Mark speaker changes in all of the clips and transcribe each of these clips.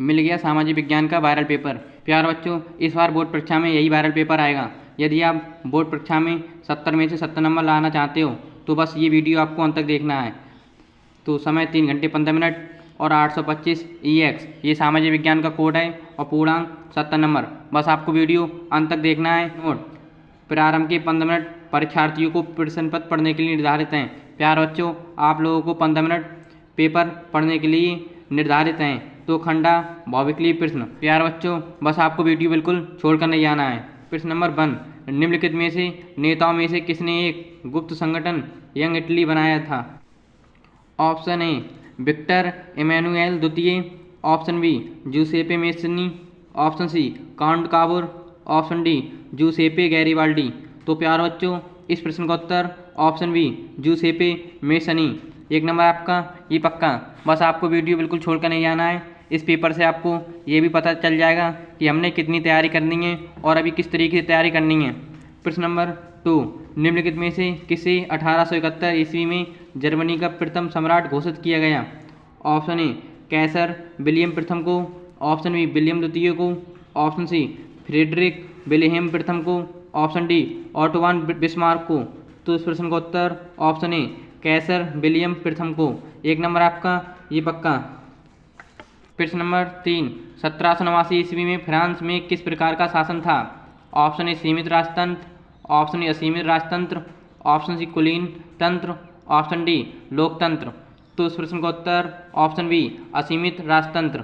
Speaker 1: मिल गया सामाजिक विज्ञान का वायरल पेपर। प्यारे बच्चों, इस बार बोर्ड परीक्षा में यही वायरल पेपर आएगा। यदि आप बोर्ड परीक्षा में 70 में से 70 नंबर लाना चाहते हो तो बस ये वीडियो आपको अंत तक देखना है। तो समय 3 घंटे 15 मिनट और 825 EX ये सामाजिक विज्ञान का कोड है और पूर्णांक 70 नंबर। बस आपको वीडियो अंत तक देखना है। नोट: प्रारंभ के 15 मिनट परीक्षार्थियों को प्रश्न पत्र पढ़ने के लिए निर्धारित हैं। प्यारे बच्चों, आप लोगों को 15 मिनट पेपर पढ़ने के लिए निर्धारित हैं। तो खंडा भौतिकी प्रश्न। प्यारे बच्चों, बस आपको वीडियो बिल्कुल छोड़कर नहीं जाना है। प्रश्न नंबर 1: निम्नलिखित में से नेताओं में से किसने एक गुप्त संगठन यंग इटली बनाया था? ऑप्शन ए विक्टर इमैनुएल द्वितीय, option B Giuseppe Mazzini, option C Count Cavour, option D Giuseppe Garibaldi. तो प्यारे बच्चों, इस प्रश्न का उत्तर ऑप्शन बी जूसेपे मेस्सिनी। 1 नंबर आपका ये पक्का। बस आपको वीडियो बिल्कुल छोड़कर नहीं जाना है। इस पेपर से आपको ये भी पता चल जाएगा कि हमने कितनी तैयारी करनी है और अभी किस तरीके से तैयारी करनी है। प्रश्न नंबर 2: निम्नलिखित में से किसे 1871 ईस्वी में जर्मनी का प्रथम सम्राट घोषित किया गया? ऑप्शन ए कैसर विलियम प्रथम को, ऑप्शन बी विलियम द्वितीय को, ऑप्शन सी फ्रेडरिक विल्हेम प्रथम को, ऑप्शन डी ऑटोवान बिस्मार्क को। तो इस प्रश्न का उत्तर ऑप्शन ए कैसर विलियम प्रथम को। 1 नंबर आपका ये पक्का। प्रश्न नंबर 3: 1789 ईस्वी में फ्रांस में किस प्रकार का शासन था? ऑप्शन ए सीमित राजतंत्र, ऑप्शन ए असीमित राजतंत्र, ऑप्शन सी कुलीन तंत्र, ऑप्शन डी लोकतंत्र। तो इस प्रश्न का उत्तर ऑप्शन बी असीमित राजतंत्र।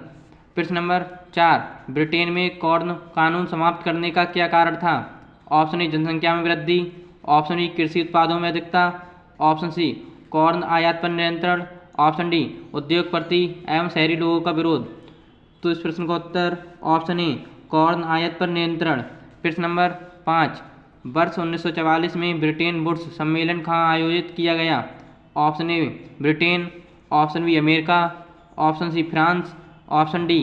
Speaker 1: प्रश्न नंबर 4: ब्रिटेन में कॉर्न कानून समाप्त करने का क्या कारण था? ऑप्शन ए जनसंख्या में वृद्धि, ऑप्शन ई कृषि उत्पादों में अधिकता, ऑप्शन सी कॉर्न आयात पर नियंत्रण, ऑप्शन डी उद्योगपति एवं शहरी लोगों का विरोध। तो इस प्रश्न का उत्तर ऑप्शन ए कॉर्न आयात पर नियंत्रण। प्रश्न नंबर 5: वर्ष 1944 में ब्रिटेन वुड्स सम्मेलन कहाँ आयोजित किया गया? Option A Britain, option B America, option C France, option D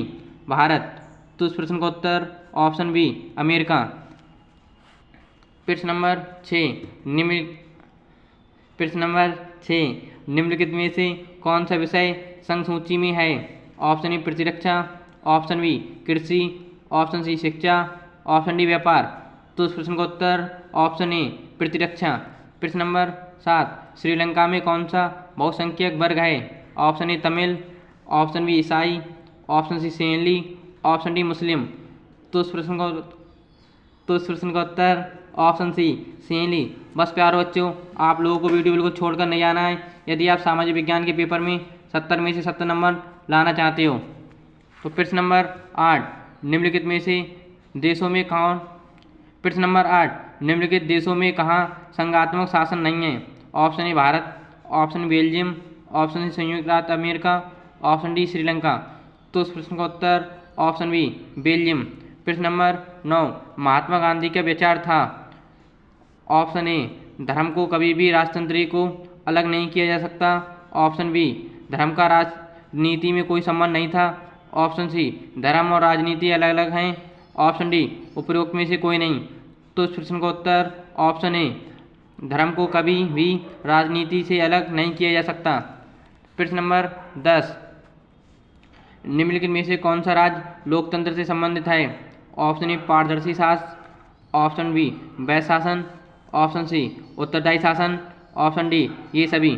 Speaker 1: Bharat. तो इस प्रश्न का उत्तर ऑप्शन बी अमेरिका। प्रश्न नंबर 6: निम्नलिखित में से कौन सा विषय संघ सूची में है? ऑप्शन ए प्रतिरक्षा, ऑप्शन बी कृषि, ऑप्शन सी शिक्षा, ऑप्शन डी व्यापार। तो इस प्रश्न का उत्तर ऑप्शन ए प्रतिरक्षा। प्रश्न नंबर 7: श्रीलंका में कौन सा बहुसंख्यक वर्ग है? Option A Tamil, option B ईसाई, ऑप्शन सी सेंली, ऑप्शन डी मुस्लिम। तो इस प्रश्न का उत्तर ऑप्शन सी सेंली। बस प्यारे बच्चों, आप लोगों को वीडियो बिल्कुल छोड़कर नहीं जाना है। यदि आप सामाजिक विज्ञान के पेपर में 70 में से 70 नंबर लाना चाहते हो। तो प्रश्न नंबर 8: निम्नलिखित में से देशों में कौन प्रश्न नंबर 8: निम्नलिखित देशों में कहाँ संघात्मक शासन नहीं है? Option A Bharat, option Belgium, option C संयुक्त राज्य अमेरिका, ऑप्शन डी श्रीलंका। तो इस प्रश्न का उत्तर ऑप्शन बी बेल्जियम। प्रश्न नंबर 9: महात्मा गांधी का विचार था? ऑप्शन ए धर्म को कभी भी राजतंत्र को अलग नहीं किया जा सकता, ऑप्शन बी धर्म का राजनीति में कोई संबंध नहीं था, ऑप्शन सी धर्म और राजनीति अलग अलग हैं, ऑप्शन डी उपरोक्त में से कोई नहीं। तो इस प्रश्न का उत्तर ऑप्शन ए धर्म को कभी भी राजनीति से अलग नहीं किया जा सकता। प्रश्न नंबर 10: निम्नलिखित में से कौन सा राज्य लोकतंत्र से संबंधित है? ऑप्शन ए पारदर्शी शासन, ऑप्शन बी वैध शासन, ऑप्शन सी उत्तरदायी शासन, ऑप्शन डी ये सभी।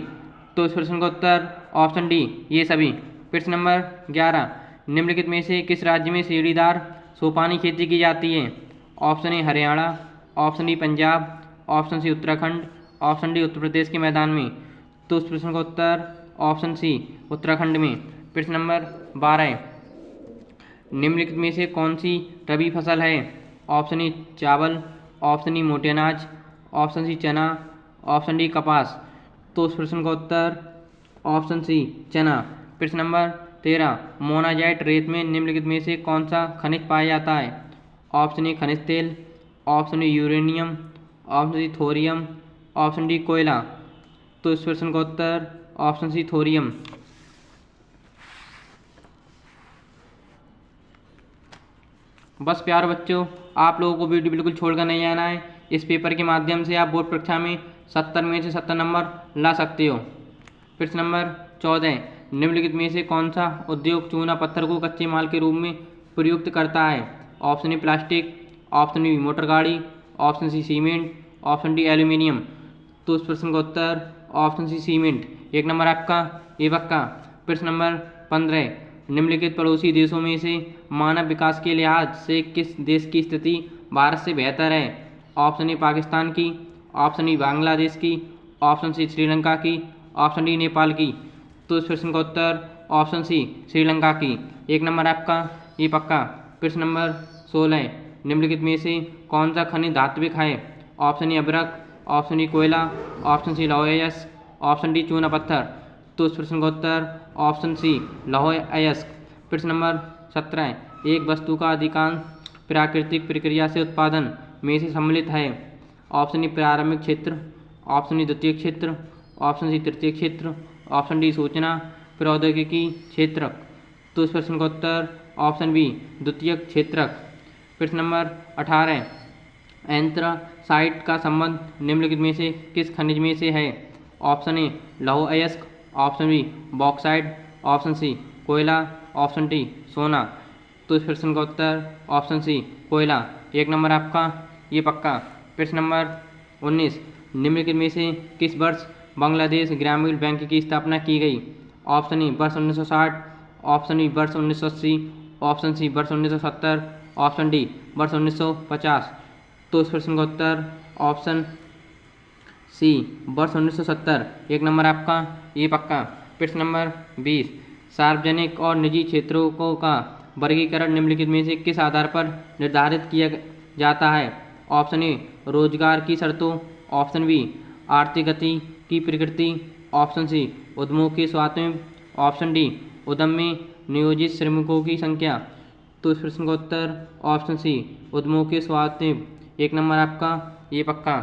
Speaker 1: तो इस प्रश्न का उत्तर ऑप्शन डी ये सभी। प्रश्न नंबर 11: निम्नलिखित में से किस राज्य में सीढ़ीदार सोपानी खेती की जाती है? Option A Haryana, option D Punjab, option C Uttarakhand, option D Uttar Pradesh के मैदान में। तो इस प्रश्न का उत्तर ऑप्शन सी उत्तराखंड में। प्रश्न नंबर 12: निम्नलिखित में से कौन सी रबी फसल है? ऑप्शन ए चावल, ऑप्शन ई मोटे अनाज, ऑप्शन सी चना, ऑप्शन डी कपास। तो इस प्रश्न का उत्तर ऑप्शन सी चना। प्रश्न नंबर 13: मोनाजाइट रेत में निम्नलिखित में से कौन सा खनिज पाया जाता है? ऑप्शन ए खनिज तेल, option A uranium, option C thorium, option D कोयला। तो इस प्रश्न का उत्तर ऑप्शन सी थोरियम। बस प्यारे बच्चों, आप लोगों को वीडियो बिल्कुल छोड़कर नहीं आना है। इस पेपर के माध्यम से आप बोर्ड परीक्षा में 70 में से 70 नंबर ला सकते हो। प्रश्न नंबर 14: निम्नलिखित में से कौन सा उद्योग चूना पत्थर को कच्चे माल के रूप में प्रयुक्त करता है? Option A plastic, option B motor गाड़ी, option C cement, option D aluminium. तो इस प्रश्न का उत्तर ऑप्शन सी सीमेंट। 1 नंबर आपका ये पक्का। प्रश्न नंबर 15, निम्नलिखित पड़ोसी देशों में से मानव विकास के लिहाज से किस देश की स्थिति भारत से बेहतर है? ऑप्शन ए पाकिस्तान की, ऑप्शन ई बांग्लादेश की, ऑप्शन सी श्रीलंका की, ऑप्शन डी नेपाल की। तो इस प्रश्न का उत्तर ऑप्शन सी श्रीलंका की। 1 नंबर आपका ये पक्का। प्रश्न नंबर 16, निम्नलिखित में से कौन सा खनिज धात्विक है? ऑप्शन ए अभ्रक, ऑप्शन ई कोयला, ऑप्शन सी लौह अयस्क, ऑप्शन डी चूना पत्थर। तो इस प्रश्न का उत्तर ऑप्शन सी लौह अयस्क। प्रश्न नंबर 17, एक वस्तु का अधिकांश प्राकृतिक प्रक्रिया से उत्पादन में से सम्मिलित है? ऑप्शन ई प्रारंभिक क्षेत्र, ऑप्शन ई द्वितीय क्षेत्र, ऑप्शन सी तृतीय क्षेत्र, ऑप्शन डी सूचना प्रौद्योगिकी क्षेत्र। तो इस प्रश्न का उत्तर ऑप्शन बी द्वितीय क्षेत्रक। प्रश्न नंबर 18, एंथ्रासाइट का संबंध निम्नलिखित में से किस खनिज में से है? ऑप्शन ए लौह अयस्क, option B bauxite, option C कोयला, ऑप्शन डी सोना। तो इस प्रश्न का उत्तर ऑप्शन सी कोयला। 1 नंबर आपका ये पक्का। प्रश्न नंबर 19, निम्नलिखित में से किस वर्ष बांग्लादेश ग्रामीण बैंक की स्थापना की गई? ऑप्शन ए वर्ष 1960, ऑप्शन ई वर्ष 1980, ऑप्शन सी वर्ष 1970, ऑप्शन डी वर्ष 1950। तो इस प्रश्न का उत्तर ऑप्शन सी वर्ष 1970। 1 नंबर आपका ये पक्का। प्रश्न नंबर 20, सार्वजनिक और निजी क्षेत्रों को का वर्गीकरण निम्नलिखित में से किस आधार पर निर्धारित किया जाता है? ऑप्शन ए रोजगार की शर्तों, ऑप्शन बी आर्थिक गति की प्रकृति, ऑप्शन सी उद्यमों के स्वामित्व, ऑप्शन डी उद्यम में नियोजित श्रमिकों की संख्या। तो इस प्रश्न का उत्तर ऑप्शन सी उद्यमों के स्वामित्व। 1 नंबर आपका ये पक्का।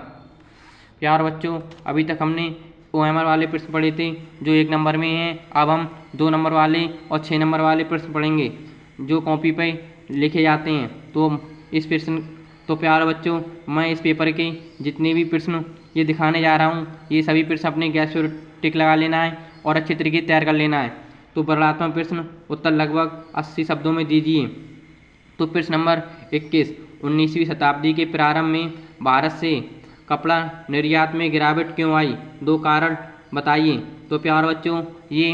Speaker 1: प्यार बच्चों, अभी तक हमने OMR वाले प्रश्न पढ़े थे जो 1 नंबर में हैं। अब हम 2 नंबर वाले और 6 नंबर वाले प्रश्न पढ़ेंगे जो कॉपी पे लिखे जाते हैं। तो प्यार बच्चों, मैं इस पेपर के जितने भी प्रश्न ये दिखाने जा रहा हूँ, ये सभी प्रश्न अपने गैस पर टिक लगा लेना है और अच्छे तरीके से तैयार कर लेना है। तो वर्णनात्मक प्रश्न उत्तर लगभग 80 शब्दों में दीजिए। तो प्रश्न नंबर 21, 19वीं शताब्दी के प्रारंभ में भारत से कपड़ा निर्यात में गिरावट क्यों आई? 2 कारण बताइए। तो प्यार बच्चों, ये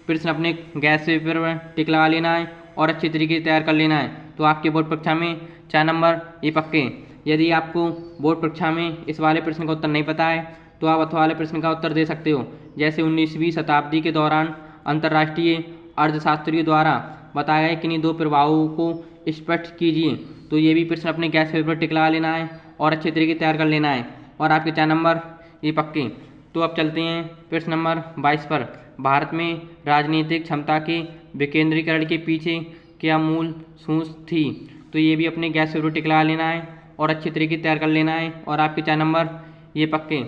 Speaker 1: प्रश्न अपने गैस पेपर पर टिक लगा लेना है और अच्छे तरीके से तैयार कर लेना है। तो आपके बोर्ड परीक्षा में 4 नंबर ये पक्के। यदि आपको बोर्ड परीक्षा में इस वाले प्रश्न का उत्तर नहीं पता है तो आप अथवा वाले प्रश्न का उत्तर दे सकते हो। जैसे 19वीं शताब्दी के दौरान अंतर्राष्ट्रीय अर्थशास्त्रियों द्वारा बताए गए किन्हीं 2 प्रभावों को स्पष्ट कीजिए। तो ये भी प्रश्न अपने गैस पेपर पर टिक लगा लेना है और अच्छे तरीके से तैयार कर लेना है और आपके 4 नंबर ये पक्के। तो अब चलते हैं प्रश्न नंबर 22 पर। भारत में राजनीतिक क्षमता के विकेंद्रीकरण के पीछे क्या मूल सूझ थी? तो ये भी अपने गैस पेपर पर टिक लगा लेना है और अच्छे तरीके से तैयार कर लेना है और आपके 4 नंबर ये पक्के।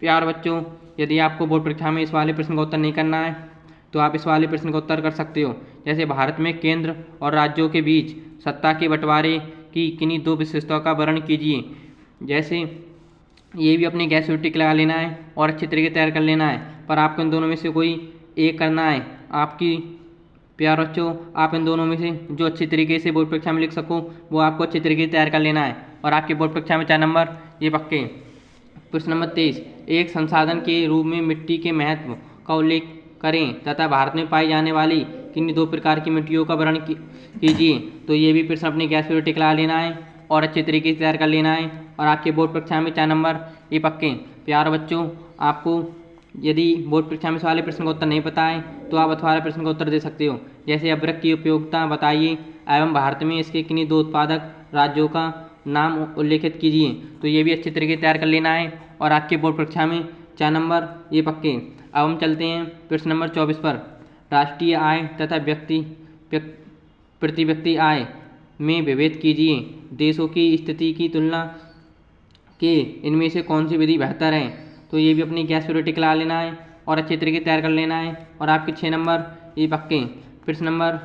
Speaker 1: प्यार बच्चों, यदि आपको बोर्ड परीक्षा में इस वाले प्रश्न का उत्तर नहीं करना है तो आप इस वाले प्रश्न का उत्तर कर सकते हो। जैसे भारत में केंद्र और राज्यों के बीच सत्ता के बंटवारे की किन्हीं 2 विशेषताओं का वर्णन कीजिए। जैसे ये भी अपने गैस पर टिक लगा लेना है और अच्छे तरीके से तैयार कर लेना है, पर आपको इन दोनों में से कोई एक करना है। आपकी प्यार बच्चों, आप इन दोनों में से जो अच्छी तरीके से बोर्ड परीक्षा में लिख सको वो आपको अच्छे तरीके से तैयार कर लेना है और आपके बोर्ड परीक्षा में 4 नंबर ये पक्के। प्रश्न नंबर 23, एक संसाधन के रूप में मिट्टी के महत्व का उल्लेख करें तथा भारत में पाई जाने वाली किन्हीं 2 प्रकार की मिट्टियों का वर्णन कीजिए। तो ये भी प्रश्न अपने गैस पर टिक लगा लेना है और अच्छे तरीके से तैयार कर लेना है और आपके बोर्ड परीक्षा में 4 नंबर ये पक्के। प्यार बच्चों, आपको यदि बोर्ड परीक्षा में वाले प्रश्न का उत्तर नहीं पता है तो आप अथवा वाले प्रश्न का उत्तर दे सकते हो। जैसे अभ्रक की उपयोगिता बताइए एवं भारत में इसके किन्हीं 2 उत्पादक राज्यों का नाम उल्लेखित कीजिए। तो ये भी अच्छे तरीके से तैयार कर लेना है और आपके बोर्ड परीक्षा में 4 नंबर ये पक्के। अब हम चलते हैं प्रश्न नंबर 24 पर। राष्ट्रीय आय तथा प्रति व्यक्ति आय में विभेद कीजिए। देशों की स्थिति की तुलना के इनमें से कौन सी विधि बेहतर है? तो ये भी अपनी गैस पर टिक लगा लेना है और अच्छे तरीके से तैयार कर लेना है और आपके 6 नंबर ये पक्के। प्रश्न नंबर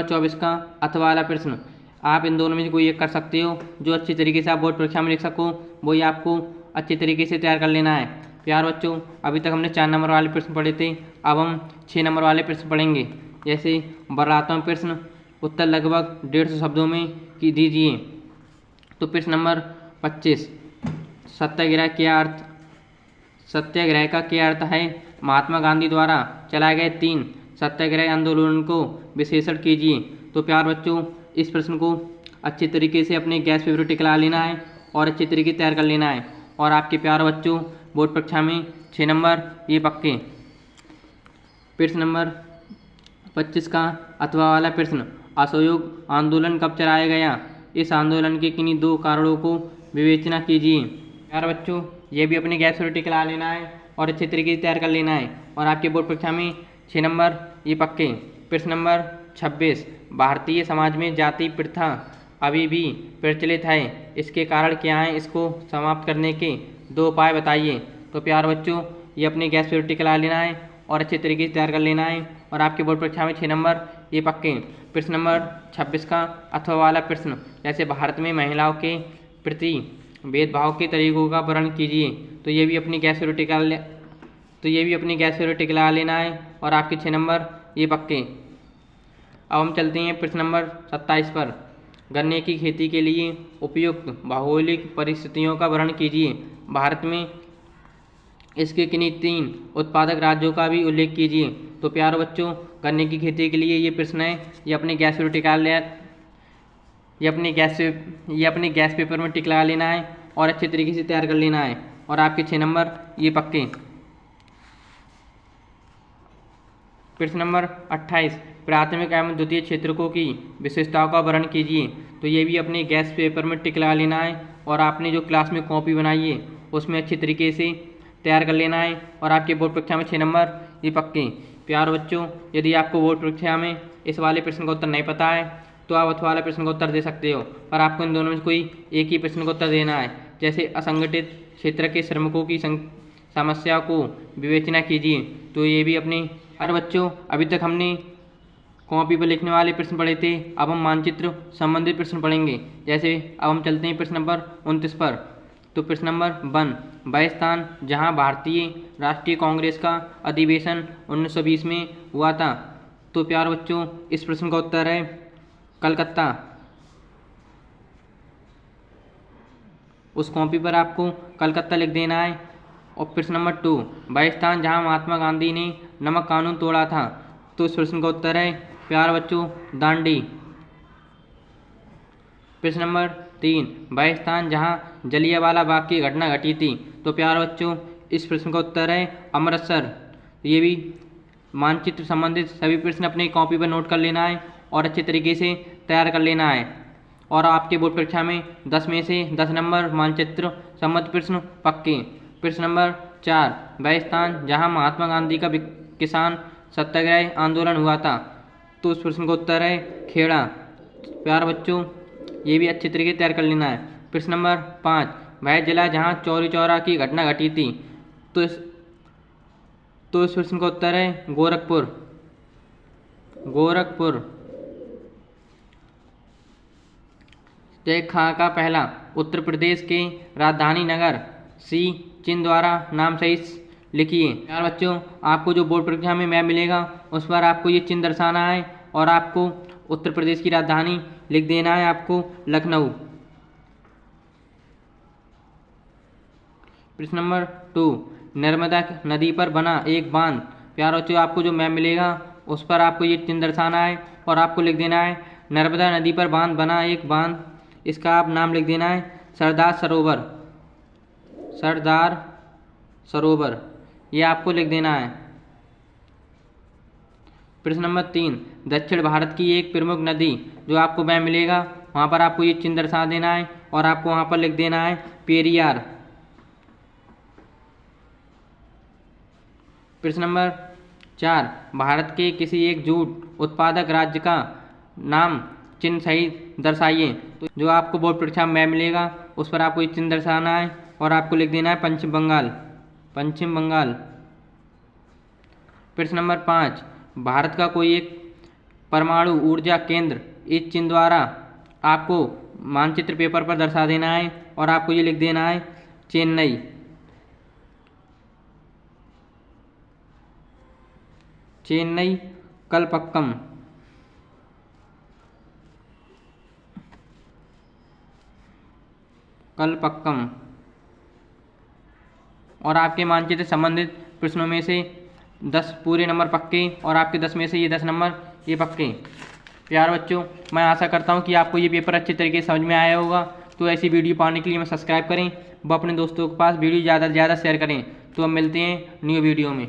Speaker 1: 24 का अथवा वाला प्रश्न आप इन दोनों में से कोई एक कर सकते हो। जो अच्छी तरीके से आप बोर्ड परीक्षा में लिख सको वही आपको अच्छे तरीके से तैयार कर लेना है। प्यार बच्चों, अभी तक हमने 4 नंबर वाले प्रश्न पढ़े थे। अब हम 6 नंबर वाले प्रश्न पढ़ेंगे। जैसे 12वां प्रश्न, उत्तर लगभग 150 शब्दों में की दीजिए। तो प्रश्न नंबर 25, सत्याग्रह का क्या अर्थ है? महात्मा गांधी द्वारा चलाए गए 3 सत्याग्रह आंदोलन को विश्लेषण कीजिए। तो प्यार बच्चों, इस प्रश्न को अच्छे तरीके से अपने गैस पेपर टिकला लेना है और अच्छे तरीके से तैयार कर लेना है। और आपके प्यार बच्चों, बोर्ड परीक्षा में 6 नंबर ये पक्के। प्रश्न नंबर 25 का अथवा वाला प्रश्न, असहयोग आंदोलन कब चलाया गया? इस आंदोलन के किन्हीं 2 कारणों को विवेचना कीजिए। प्यार बच्चों, ये भी अपने गैस पेपर टिकला लेना है और अच्छे तरीके से तैयार कर लेना है। और आपके बोर्ड परीक्षा में 6 नंबर ये पक्के। प्रश्न नंबर 26, भारतीय समाज में जाति प्रथा अभी भी प्रचलित है, इसके कारण क्या हैं? इसको समाप्त करने के 2 उपाय बताइए। तो प्यार बच्चों, ये अपने गैस पेपर टिकला लेना है और अच्छे तरीके से तैयार कर लेना है। और आपके बोर्ड परीक्षा में 6 नंबर ये पक्के। प्रश्न नंबर 26 का अथवा वाला प्रश्न, जैसे भारत में महिलाओं के प्रति भेदभाव के तरीकों का वर्णन कीजिए। तो ये भी अपनी गैस पेपर टिकला लेना है और आपके 6 नंबर ये पक्के। अब हम चलते हैं प्रश्न नंबर 27 पर, गन्ने की खेती के लिए उपयुक्त भौगोलिक परिस्थितियों का वर्णन कीजिए। भारत में इसके किन्हीं 3 उत्पादक राज्यों का भी उल्लेख कीजिए। तो प्यारे बच्चों, गन्ने की खेती के लिए ये प्रश्न है, ये अपने गैस पेपर में टिक लगा लेना है और अच्छे तरीके से तैयार कर लेना है। और आपके 6 नंबर ये पक्के। प्रश्न नंबर 28, प्राथमिक एवं द्वितीय क्षेत्रकों की विशेषताओं का वर्णन कीजिए। तो ये भी अपने गैस पेपर में टिक लगा लेना है और आपने जो क्लास में कॉपी बनाई है उसमें अच्छी तरीके से तैयार कर लेना है। और आपके बोर्ड परीक्षा में 6 नंबर ये पक्के। प्यारे बच्चों, यदि आपको बोर्ड परीक्षा में इस वाले प्रश्न का उत्तर नहीं पता है तो आप अथवा वाले प्रश्न का उत्तर दे सकते हो, पर आपको इन दोनों में कोई एक ही प्रश्न का उत्तर देना है। जैसे असंगठित क्षेत्र के श्रमिकों की समस्या को विवेचना कीजिए। तो ये भी अपनी। अरे बच्चों, अभी तक हमने कॉपी पर लिखने वाले प्रश्न पढ़े थे, अब हम मानचित्र संबंधित प्रश्न पढ़ेंगे। जैसे अब हम चलते हैं प्रश्न नंबर 29 पर। तो प्रश्न नंबर 1, वह स्थान जहां भारतीय राष्ट्रीय कांग्रेस का अधिवेशन 1920 में हुआ था। तो प्यारे बच्चों, इस प्रश्न का उत्तर है कलकत्ता। उस कॉपी पर आपको कलकत्ता लिख देना है। और प्रश्न नंबर 2, वह स्थान जहां महात्मा गांधी ने नमक कानून तोड़ा था। तो इस प्रश्न का उत्तर है प्यारे बच्चों दांडी। प्रश्न नंबर 3, वह स्थान जहां जलियांवाला बाग की घटना घटी थी। तो प्यारे बच्चों, इस प्रश्न का उत्तर है अमृतसर। ये भी मानचित्र संबंधित सभी प्रश्न अपनी कॉपी पर नोट कर लेना है और अच्छे तरीके से तैयार कर लेना है। और आपके बोर्ड परीक्षा में 10 में से 10 नंबर मानचित्र संबंधित प्रश्न पक्के। प्रश्न नंबर 4, वह स्थान जहां महात्मा गांधी का किसान सत्याग्रह आंदोलन हुआ था। तो उस प्रश्न का उत्तर है खेड़ा। प्यारे बच्चों, ये भी अच्छे तरीके से तैयार कर लेना है। प्रश्न नंबर 5, वह जिला जहां चौरी चौरा की घटना घटी थी। तो इस प्रश्न का उत्तर है गोरखपुर। जय खां का पहला उत्तर प्रदेश के राजधानी नगर सी चिन्ह द्वारा नाम सहित लिखिए। यार बच्चों, आपको जो बोर्ड परीक्षा में मैप मिलेगा उस पर आपको ये चिन्ह दर्शाना है और आपको उत्तर प्रदेश की राजधानी लिख देना है, आपको लखनऊ। प्रश्न नंबर 2, नर्मदा नदी पर बना एक बांध। प्यारे बच्चों, आपको जो मैप मिलेगा उस पर आपको ये चिन्ह दर्शाना है और आपको लिख देना है नर्मदा नदी पर बना एक बांध। इसका आप नाम लिख देना है सरदार सरोवर। ये आपको लिख देना है। प्रश्न नंबर 3, दक्षिण भारत की एक प्रमुख नदी। जो आपको मैप मिलेगा वहाँ पर आपको ये चिन्ह दर्शा देना है और आपको वहाँ पर लिख देना है पेरियार। प्रश्न नंबर 4, भारत के किसी एक जूट उत्पादक राज्य का नाम चिन्ह सहित दर्शाइए। तो जो आपको बोर्ड परीक्षा में मिलेगा उस पर आपको ये चिन्ह दर्शाना है और आपको लिख देना है पश्चिम बंगाल। प्रश्न नंबर 5, भारत का कोई एक परमाणु ऊर्जा केंद्र। इस चिन्ह द्वारा आपको मानचित्र पेपर पर दर्शा देना है और आपको ये लिख देना है चेन्नई। चेन्नई कलपक्कम, कलपक्कम। और आपके मानचित्र संबंधित प्रश्नों में से 10 पूरे नंबर पक्के और आपके 10 में से ये 10 नंबर ये पक्के। प्यारे बच्चों, मैं आशा करता हूँ कि आपको ये पेपर अच्छे तरीके से समझ में आया होगा। तो ऐसी वीडियो पाने के लिए मैं सब्सक्राइब करें व अपने दोस्तों के पास वीडियो ज़्यादा से ज़्यादा शेयर करें। तो अब मिलते हैं न्यू वीडियो में।